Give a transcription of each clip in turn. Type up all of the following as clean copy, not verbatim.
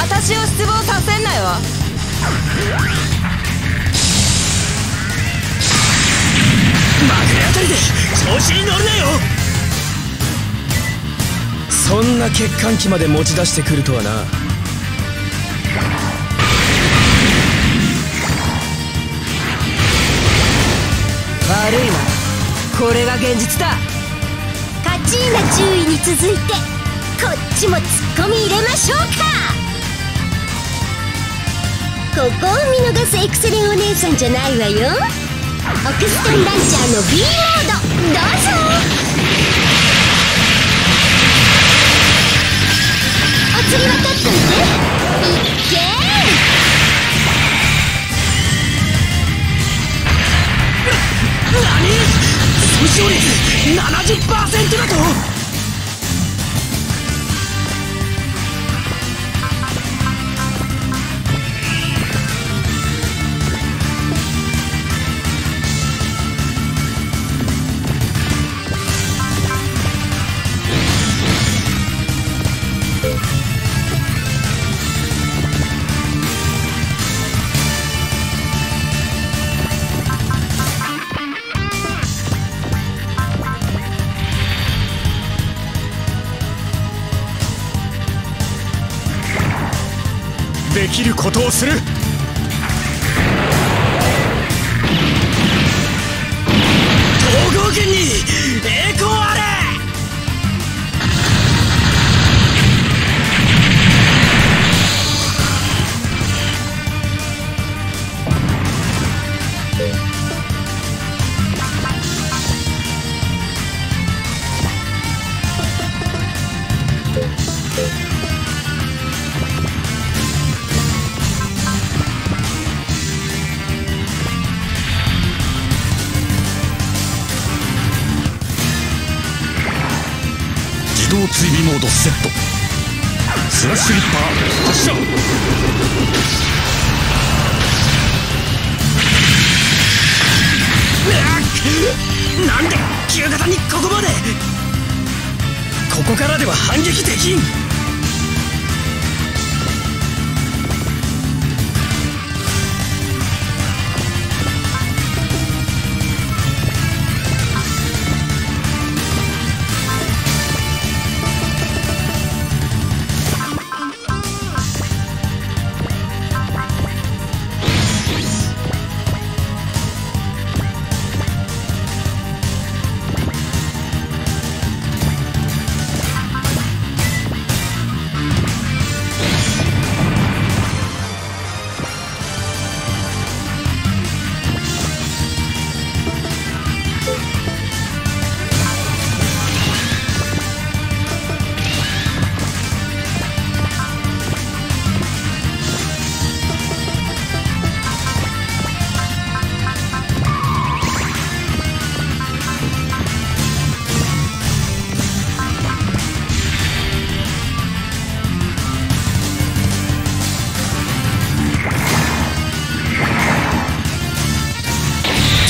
私を失望させんなよ。まぐれあたりで調子に乗るなよ。そんな欠陥機まで持ち出してくるとはな。悪いな、これが現実だ。カチーナ注意に続いてこっちもツッコミ入れましょうか。ここを見逃すエクセレンお姉さんじゃないわよ。オクストンランチャーの B モードどうぞ。お釣りは取っといて。いっけ何？損傷率 70% だと。できることをする。統合軍に栄光あれ。自動追尾モードセット。スラッシュリッパー発射。なんで旧型にここまで。ここからでは反撃できん。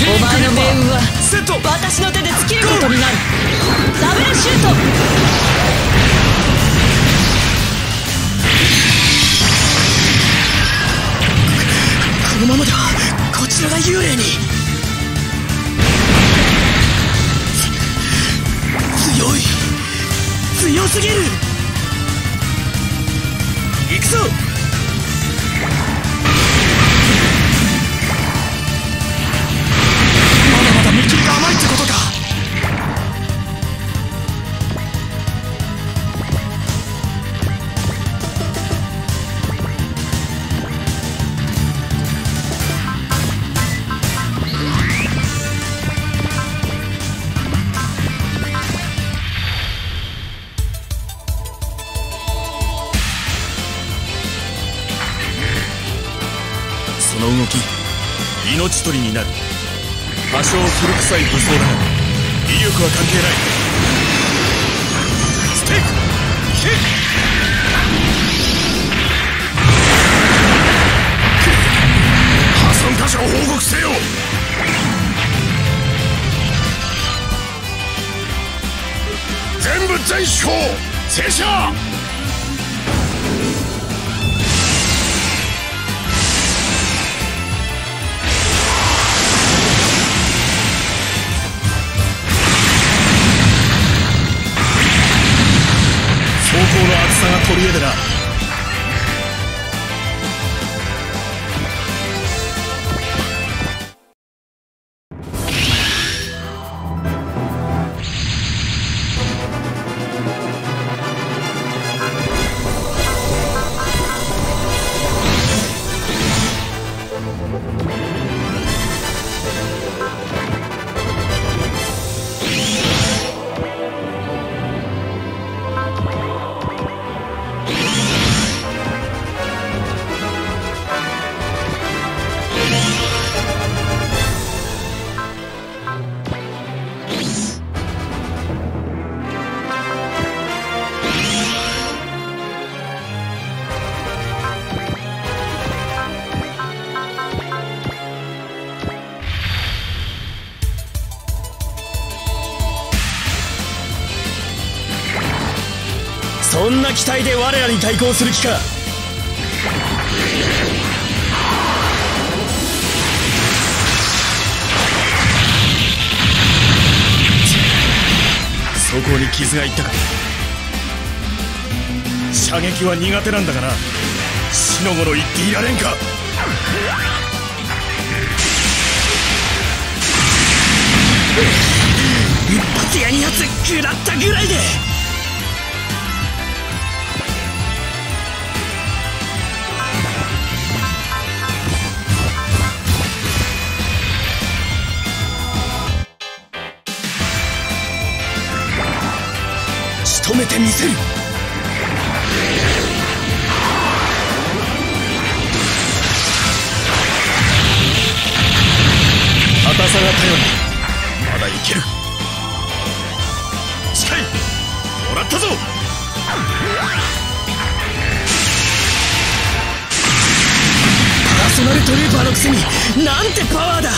お前の命運は私の手で尽きることになる。ダブルシュート。このままではこちらが幽霊に。強すぎる。行くぞ。見切りが甘いってことか。その動き命取りになる。多少古臭い武装だが威力は関係ない。ステークヒッ。破損箇所を報告せよ。全部全飛行停車。んな機体で我らに対抗する気か。そこに傷がいったか。射撃は苦手なんだがな。死の頃言っていられんか。一発や二発食らったぐらいで。仕留めてみせる。硬さが頼り。まだいける。近い。もらったぞ。パーソナルトルーパーのくせになんてパワーだ。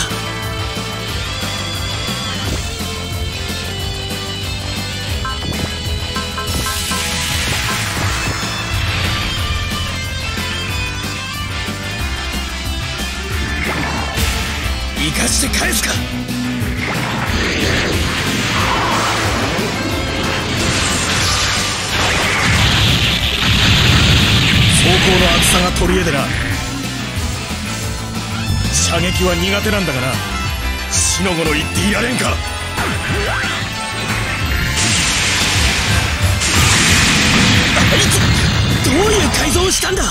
生かして返すか。装甲の厚さが取り柄でな。射撃は苦手なんだがな。死の頃言っていられんか。あいつどういう改造をしたんだ。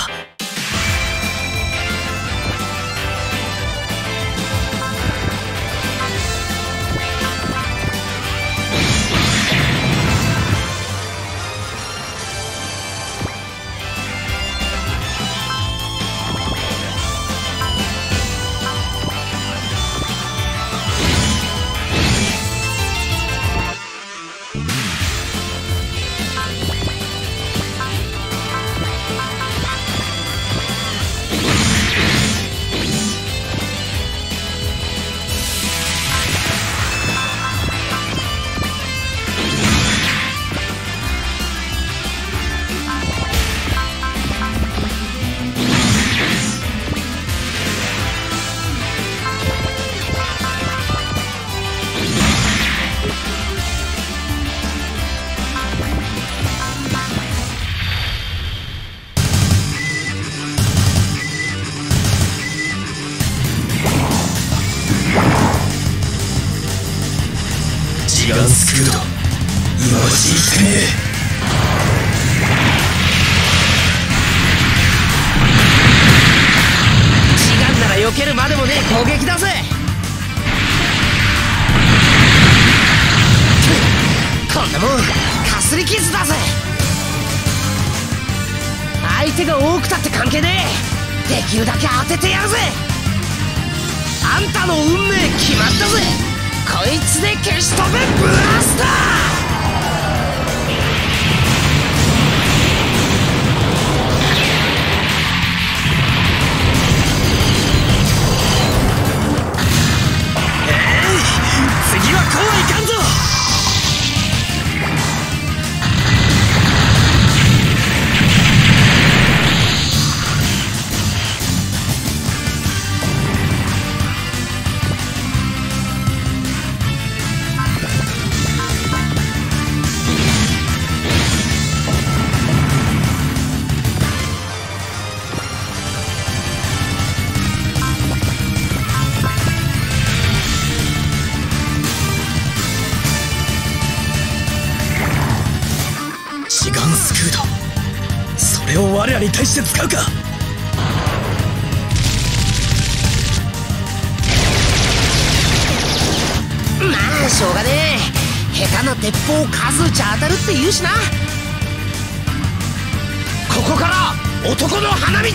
ジガンスクード、今はじいてねえ。ジガンなら避けるまでもねえ攻撃だぜ。こんなもんかすり傷だぜ。相手が多くたって関係ねえ。できるだけ当ててやるぜ。あんたの運命決まったぜ。こいつで消し止めブラスター。次はこうはいかんぞ。ジガンスクード、それを我らに対して使うか。まあしょうがねえ。下手な鉄砲を数打ち当たるって言うしな。ここから男の花道。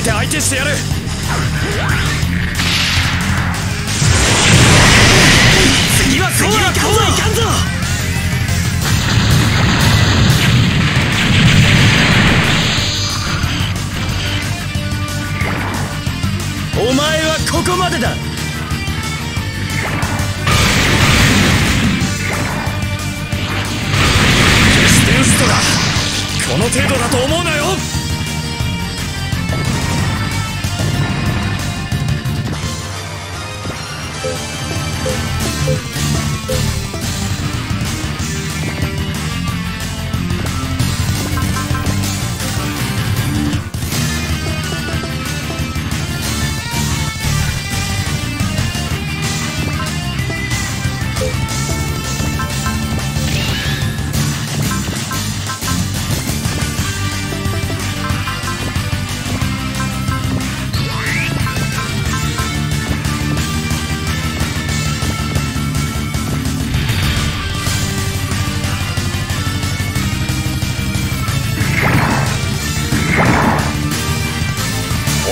て相手してやる。次はそうはいかんぞ。お前はここまでだ。決してウストがこの程度だと思うなよ。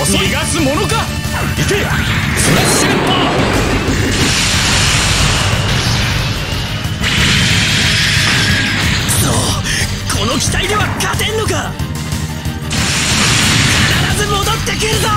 逃がすものか。行けフラッシュレッパー。そうこの機体では勝てんのか。必ず戻ってくるぞ。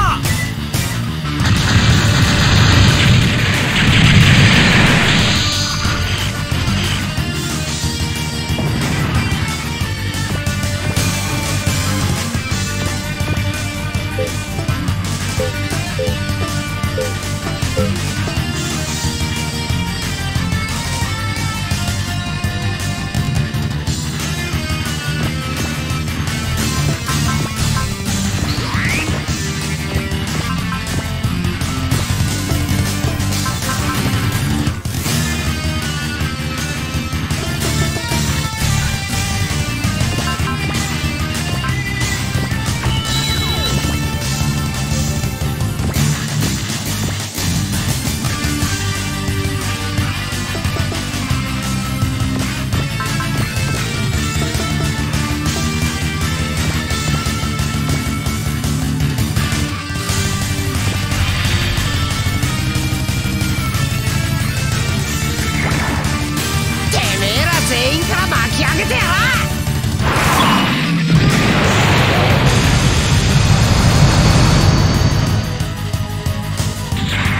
全員から巻き上げてやら。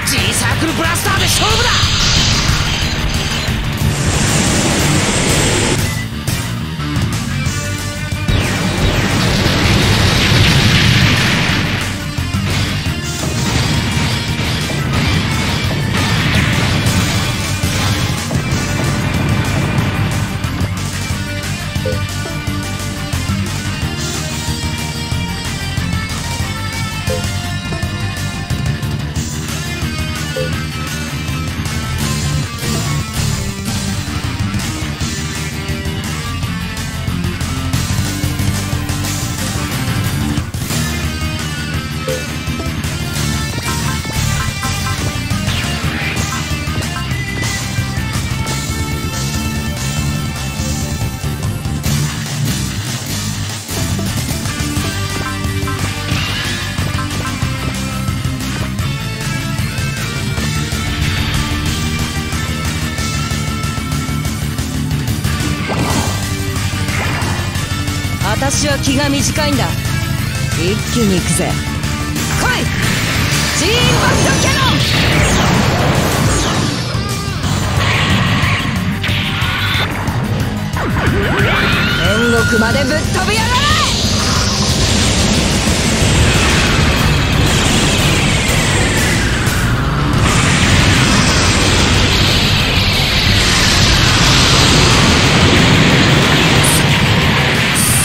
G サークルブラスターで勝負だ。私は気が短いんだ。一気に行くぜ。来いジーンバストキャノン。天国までぶっ飛びやがれ。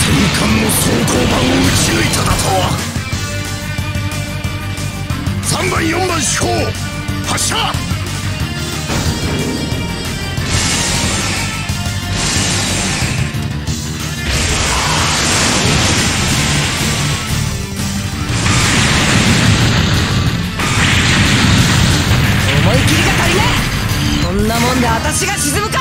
戦艦の装甲板を撃ち抜いただとは。3番4番飛行発射。思い切りが足りねえ。こんなもんで私が沈むか。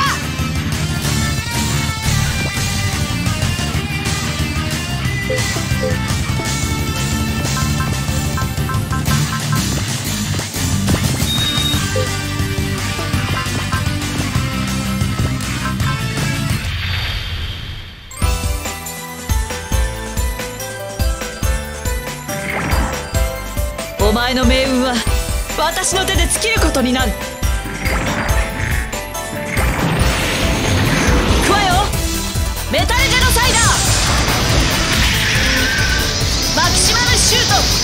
前の命運は私の手で尽きることになる。行くわよ、メタルジェノサイダー、マキシマムシュート。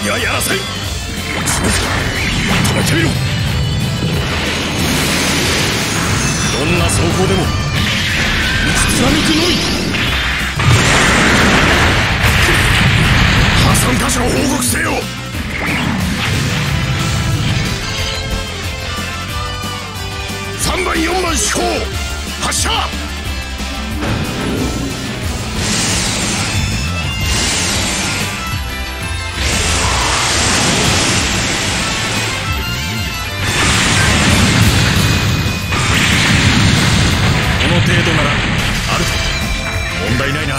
にはやらせん。止めてみろ。どんな走行でも打ち貫くのみ。破産箇所を報告せよ。3番4番飛行発射。この程度ならあると問題ないな。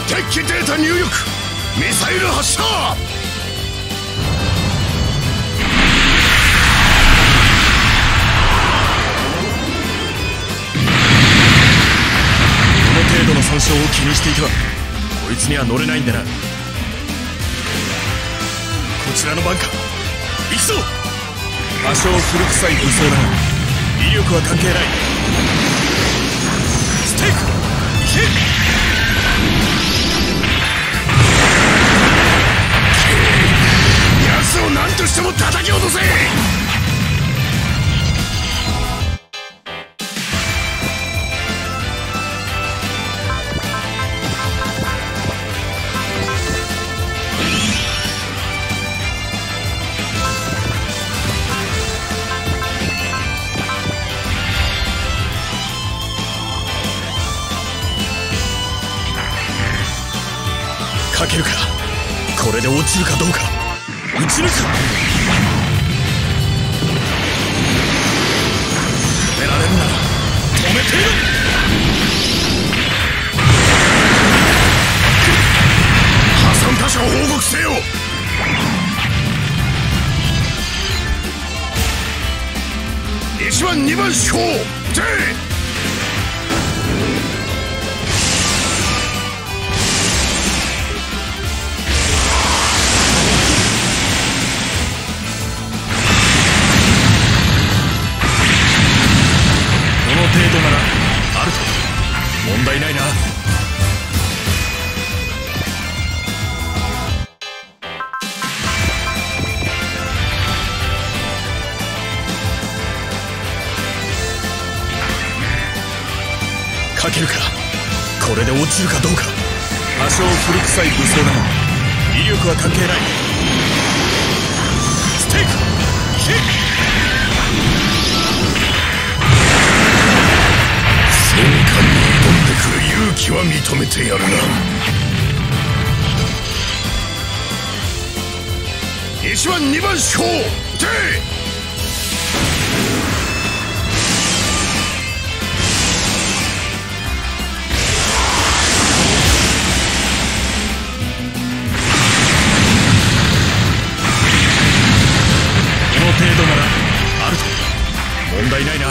敵機データ入力、ミサイル発射。この程度の損傷を気にしていてはこいつには乗れないんだな。こちらの番か、行くぞ。多少古臭い武装だが威力は関係ない。ステイク行け。奴を何としても叩き落とせ。かけるか。これで落ちるかどうか。撃ち抜く。止められるなら止めている。破産箇所を報告せよ。1番2番飛行で程度ならあると問題ないな。かけるか。これで落ちるかどうか。多少古臭い武装だが威力は関係ない。ステークいけ。戦艦に挑んでくる勇気は認めてやるな。1番2番将撃て。程度ならあると問題ないな。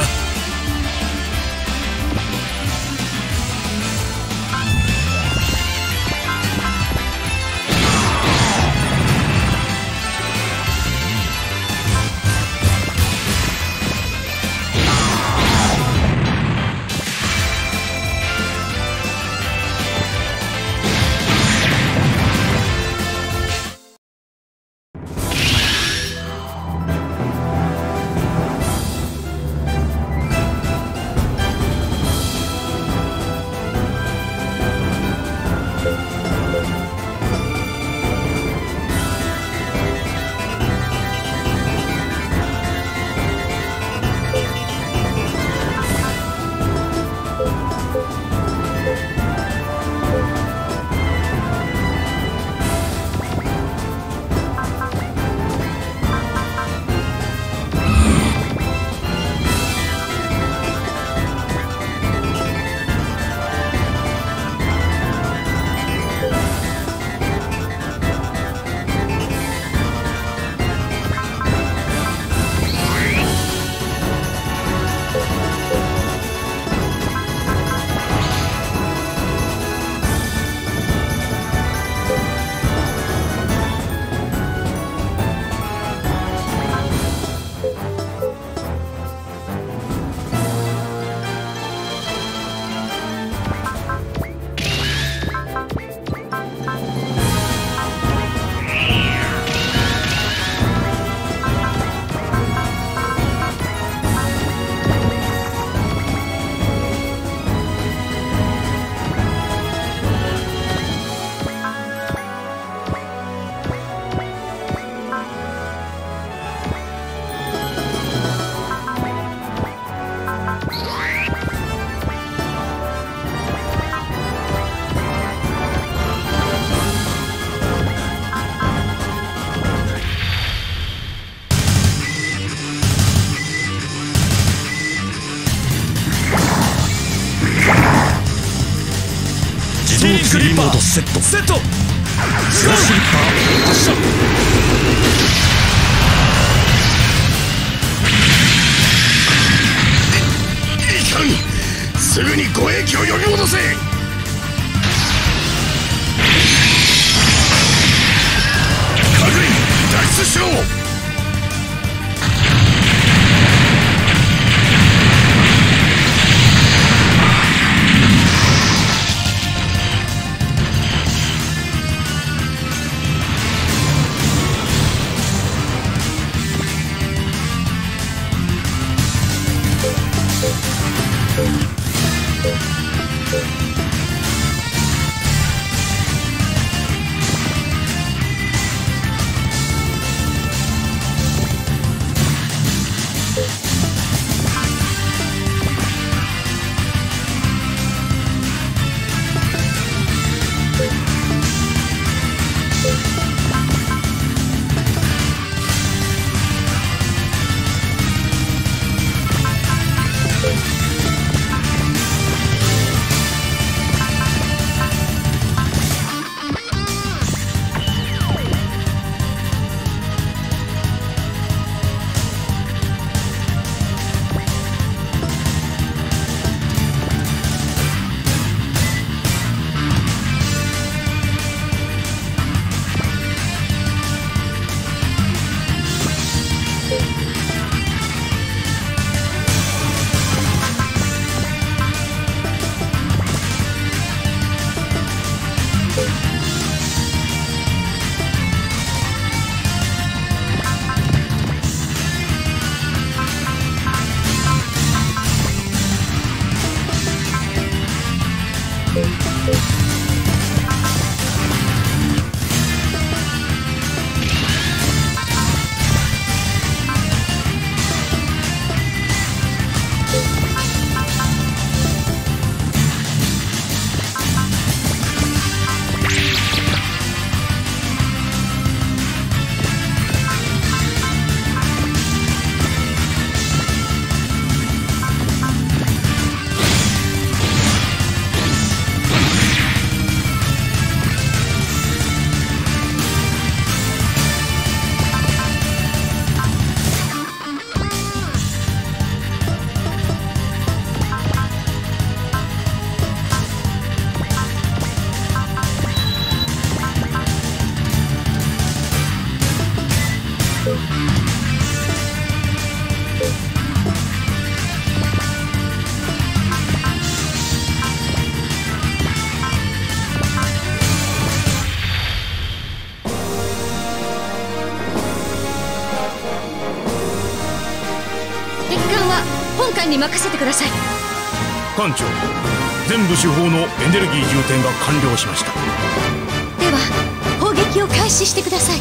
スリーモードセット。スラッシュリッパー発射。いかん。すぐに護衛機を呼び戻せ。各員脱出しろ。本艦に任せてください。艦長、全部手法のエネルギー充填が完了しました。では砲撃を開始してください。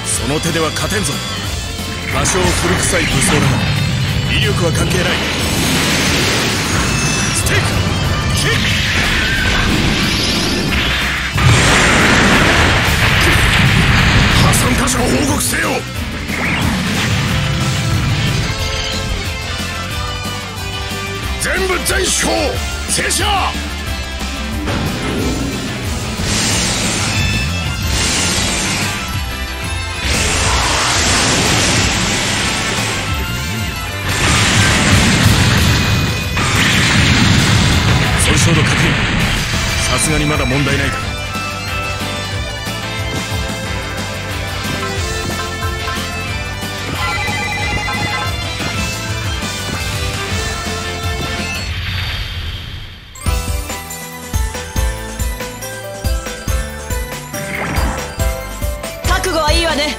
その手では勝てんぞ。多少古臭い武装だが威力は関係ない。ステークキック、破損箇所を報告せよ。全部全手法静止。ちょうど確認。さすがにまだ問題ないか。覚悟はいいわね。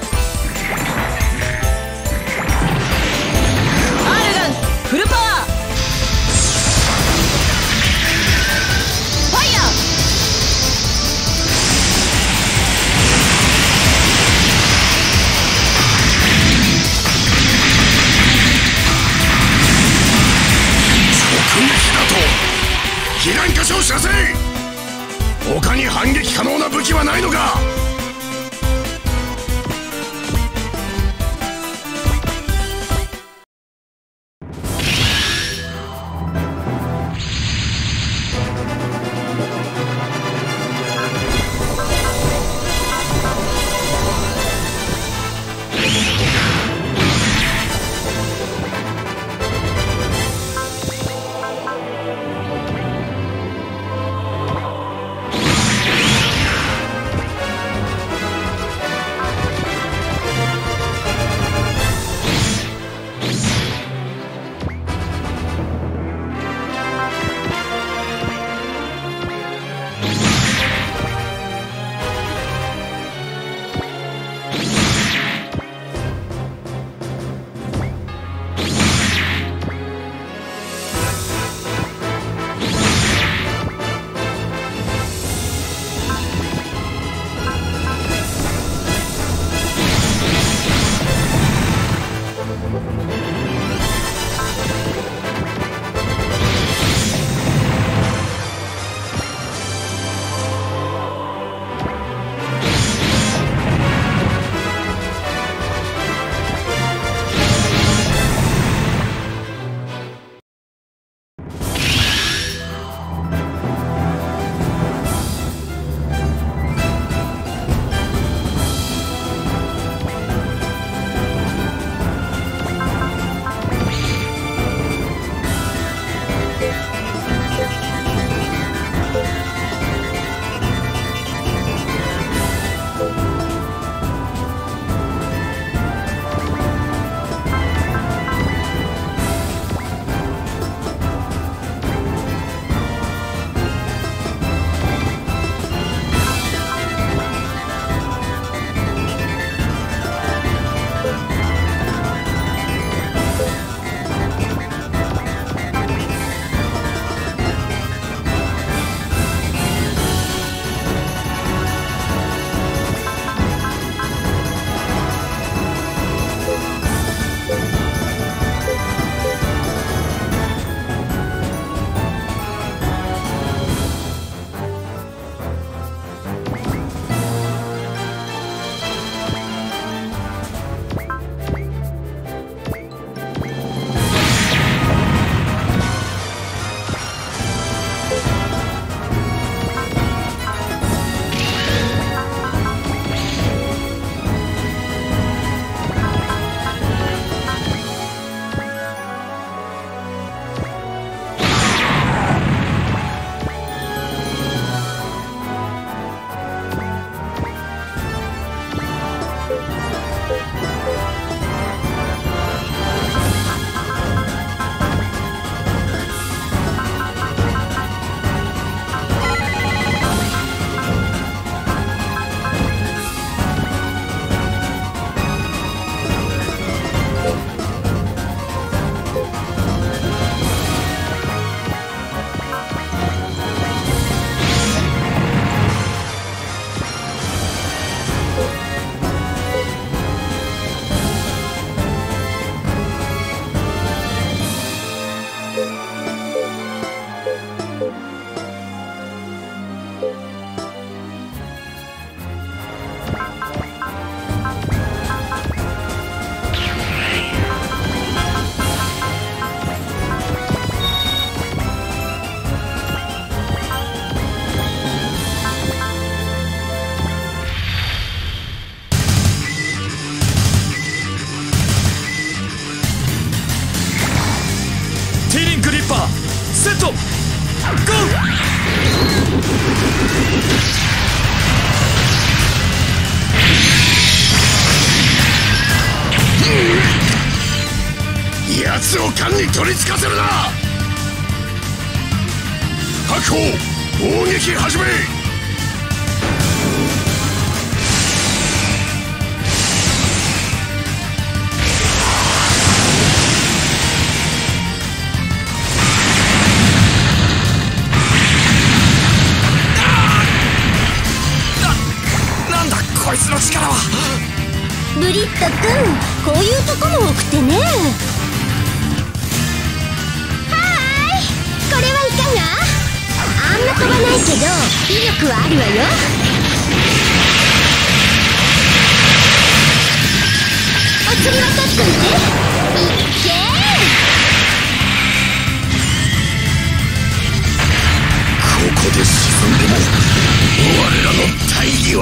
アルガンフルパワー。避難箇所を射精。他に反撃可能な武器はないのか。奴を缶に取りつかせるな。白鵬、砲撃始め。なんだこいつの力は。ブリット君、こういうとこも多くてね。これはいかが？あんま飛ばないけど威力はあるわよ。お釣りは取っといて。いっけー。ここで沈んでも我らの大義は。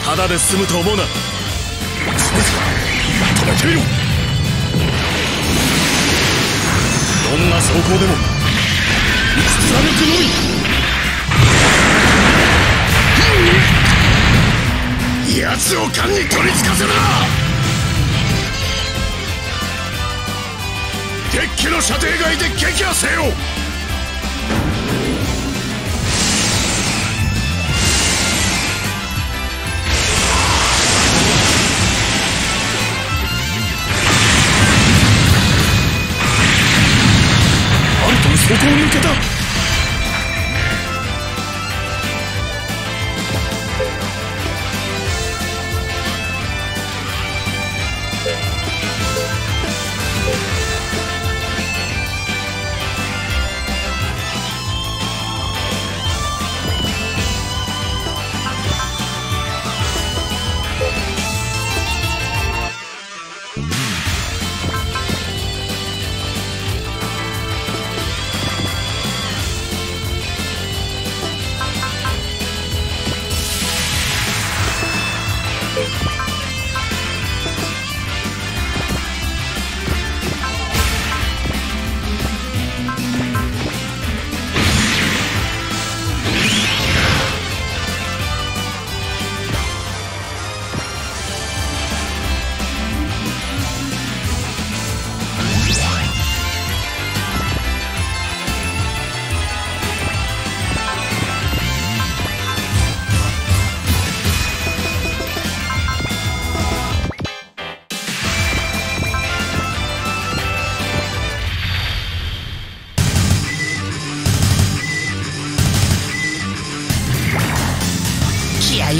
ただで済むと思うな。そうか、叩けよ。どんな走行でも貫くのみ。奴を缶に取りつかせるな。デッキの射程外で撃破せよ。そこを抜けた。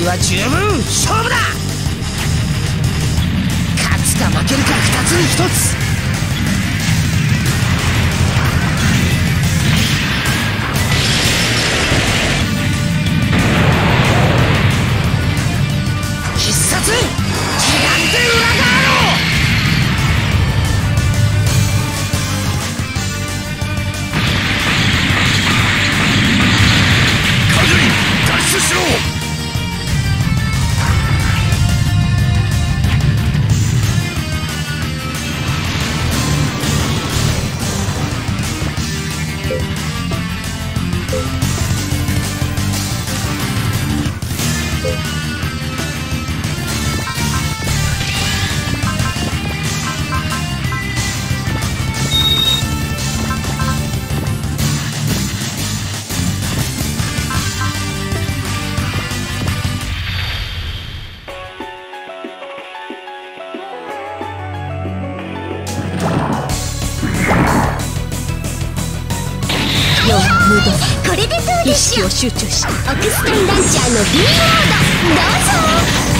は十分勝負だ。勝つか負けるか2つに1つ。必殺どこれでどうでしょう。意識を集中しオクスタンランチャーの B モードどうぞ。